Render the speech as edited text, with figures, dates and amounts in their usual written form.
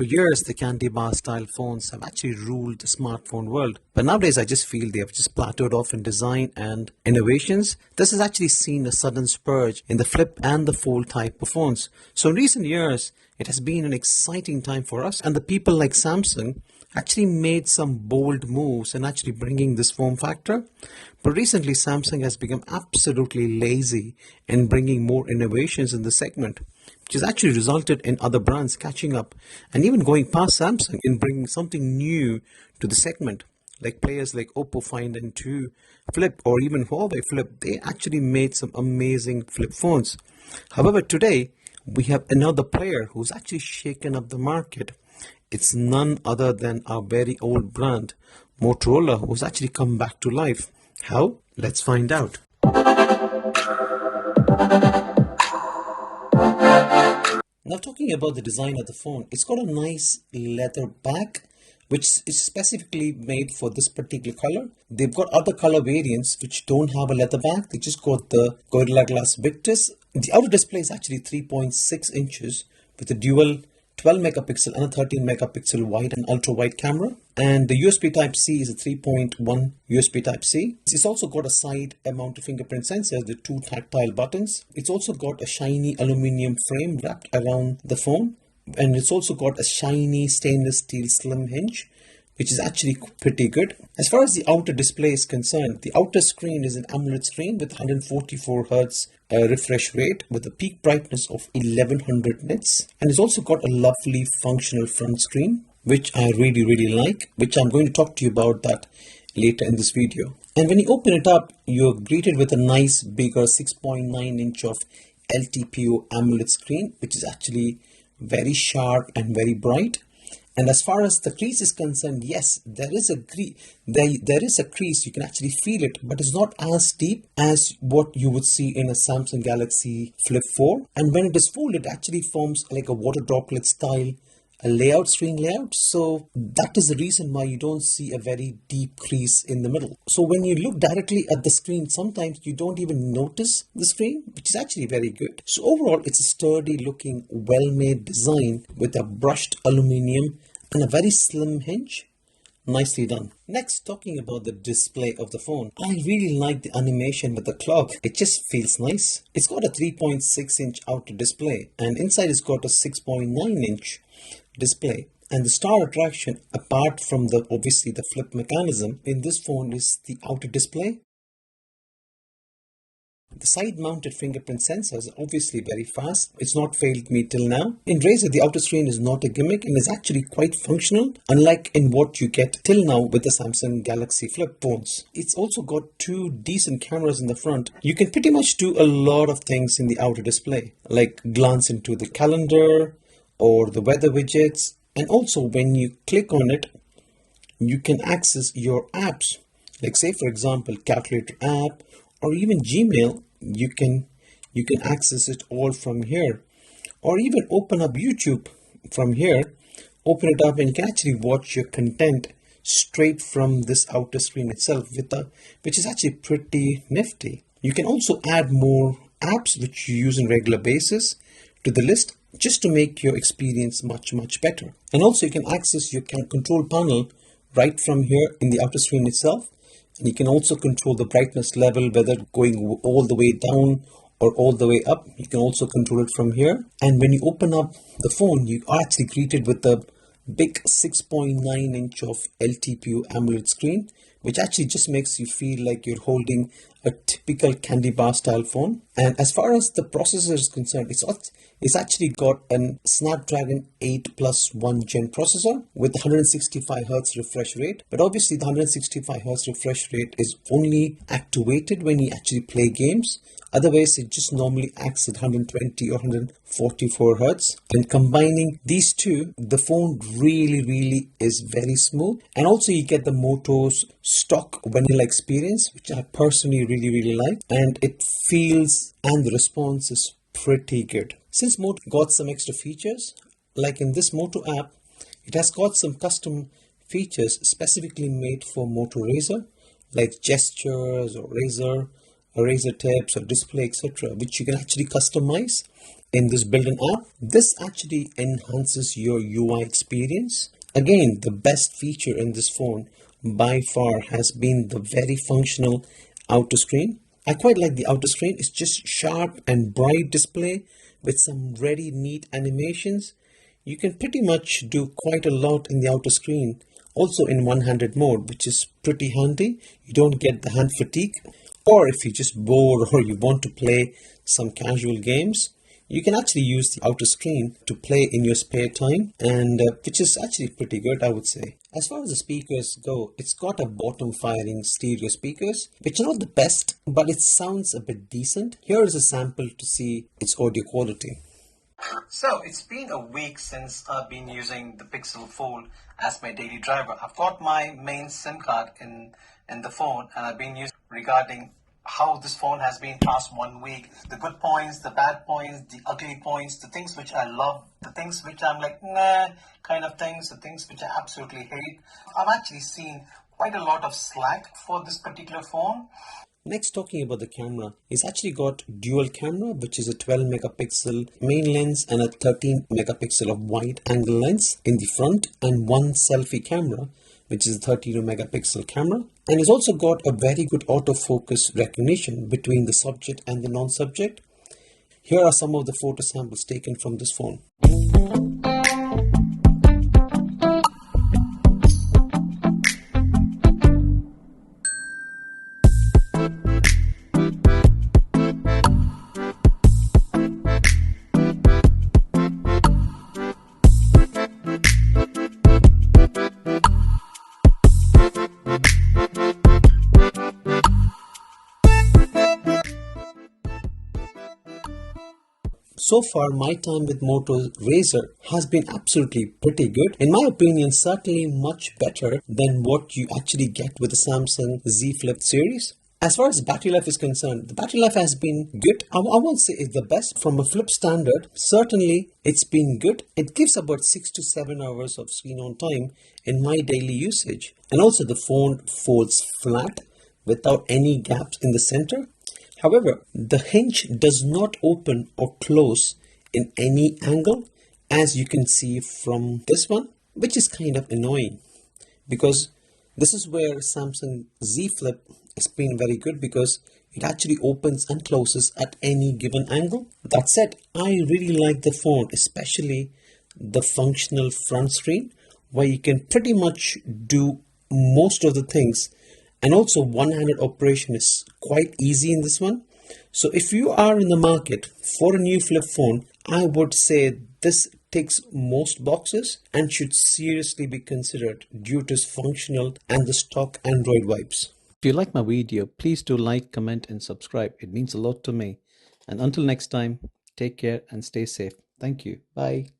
For years, the candy bar style phones have actually ruled the smartphone world. But nowadays, I just feel they have just plateaued off in design and innovations. This has actually seen a sudden spurge in the flip and the fold type of phones. So in recent years, it has been an exciting time for us, and the people like Samsung actually made some bold moves in actually bringing this form factor. But recently, Samsung has become absolutely lazy in bringing more innovations in the segment, which has actually resulted in other brands catching up and even going past Samsung in bringing something new to the segment. Like players like Oppo Find N2 Flip or even Huawei Flip, they actually made some amazing flip phones. However, today we have another player who's actually shaken up the market. It's none other than our very old brand, Motorola, who's actually come back to life. How? Let's find out. Now, talking about the design of the phone, it's got a nice leather back, which is specifically made for this particular color. They've got other color variants which don't have a leather back. They just got the Gorilla Glass Victus. The outer display is actually 3.6 inches with a dual 12 megapixel and a 13 megapixel wide and ultra wide camera. And the USB Type-C is a 3.1 USB Type-C. It's also got a side mounted fingerprint sensor with 2 tactile buttons. It's also got a shiny aluminum frame wrapped around the phone. And it's also got a shiny stainless steel slim hinge, which is actually pretty good. As far as the outer display is concerned, the outer screen is an AMOLED screen with 144 Hz refresh rate with a peak brightness of 1100 nits. And it's also got a lovely functional front screen, which I really like, which I'm going to talk to you about that later in this video. And when you open it up, you're greeted with a nice bigger 6.9 inch of LTPO AMOLED screen, which is actually very sharp and very bright. And as far as the crease is concerned, yes, there is a crease. You can actually feel it, but it's not as deep as what you would see in a Samsung Galaxy Flip 4. And when it is folded, it actually forms like a water droplet style screen layout. So that is the reason why you don't see a very deep crease in the middle. So when you look directly at the screen, sometimes you don't even notice the screen, which is actually very good. So overall, it's a sturdy looking, well-made design with a brushed aluminum and a very slim hinge. Nicely done. Next, talking about the display of the phone. I really like the animation with the clock. It just feels nice. It's got a 3.6 inch outer display and inside it's got a 6.9 inch display. And the star attraction, apart from the obviously the flip mechanism in this phone, is the outer display. The side-mounted fingerprint sensor is obviously very fast. It's not failed me till now. In Razr, the outer screen is not a gimmick and is actually quite functional, unlike in what you get till now with the Samsung Galaxy Flip phones. It's also got 2 decent cameras in the front. You can pretty much do a lot of things in the outer display, like glance into the calendar or the weather widgets. And also when you click on it, you can access your apps. Like say for example, calculator app, or even Gmail, you can access it all from here, or even open up YouTube from here, open it up and you can actually watch your content straight from this outer screen itself which is actually pretty nifty. You can also add more apps which you use on a regular basis to the list just to make your experience much better. And also you can access your control panel right from here in the outer screen itself. And you can also control the brightness level, whether going all the way down or all the way up. You can also control it from here. And when you open up the phone, you are actually greeted with the big 6.9 inch of LTPO AMOLED screen, which actually just makes you feel like you're holding a typical candy bar style phone. And as far as the processor is concerned, it's actually got a Snapdragon 8 plus 1 Gen processor with 165 Hz refresh rate. But obviously the 165 Hz refresh rate is only activated when you actually play games. Otherwise, it just normally acts at 120 or 144 Hz. And combining these two, the phone really is very smooth. And also you get the Moto's stock vanilla experience, which I personally really like. And it feels and the response is pretty good. Since Moto got some extra features, like in this Moto app, it has got some custom features specifically made for Moto Razr, like gestures or razor tips or display, etc., which you can actually customize in this built-in app. This actually enhances your UI experience. Again, the best feature in this phone by far has been the very functional outer screen. I quite like the outer screen. It's just sharp and bright display with some very neat animations. You can pretty much do quite a lot in the outer screen. Also in one-handed mode, which is pretty handy. You don't get the hand fatigue. Or if you're just bored or you want to play some casual games, you can actually use the outer screen to play in your spare time, and which is actually pretty good, I would say. As far as the speakers go, it's got a bottom firing stereo speakers, which are not the best, but it sounds a bit decent. Here is a sample to see its audio quality. So it's been a week since I've been using the Pixel Fold as my daily driver. I've got my main SIM card in the phone, and I've been using regarding how this phone has been past 1 week, the good points, the bad points, the ugly points, the things which I love, the things which I'm like nah kind of things, the things which I absolutely hate. I've actually seen quite a lot of slack for this particular phone. Next, talking about the camera, it's actually got dual camera, which is a 12 megapixel main lens and a 13 megapixel of wide angle lens in the front, and one selfie camera, which is a 32 megapixel camera. And it's also got a very good autofocus recognition between the subject and the non-subject. Here are some of the photo samples taken from this phone. So far, my time with Moto Razr has been absolutely pretty good. In my opinion, certainly much better than what you actually get with the Samsung Z Flip series. As far as battery life is concerned, the battery life has been good. I won't say it's the best from a flip standard. Certainly, it's been good. It gives about 6 to 7 hours of screen on time in my daily usage. And also the phone folds flat without any gaps in the center. However, the hinge does not open or close in any angle, as you can see from this one, which is kind of annoying because this is where Samsung Z Flip has been very good, because it actually opens and closes at any given angle. That said, I really like the phone, especially the functional front screen, where you can pretty much do most of the things. And also one-handed operation is quite easy in this one. So if you are in the market for a new flip phone, I would say this ticks most boxes and should seriously be considered due to its functional and the stock Android vibes. If you like my video, please do like, comment and subscribe. It means a lot to me. And until next time, take care and stay safe. Thank you. Bye.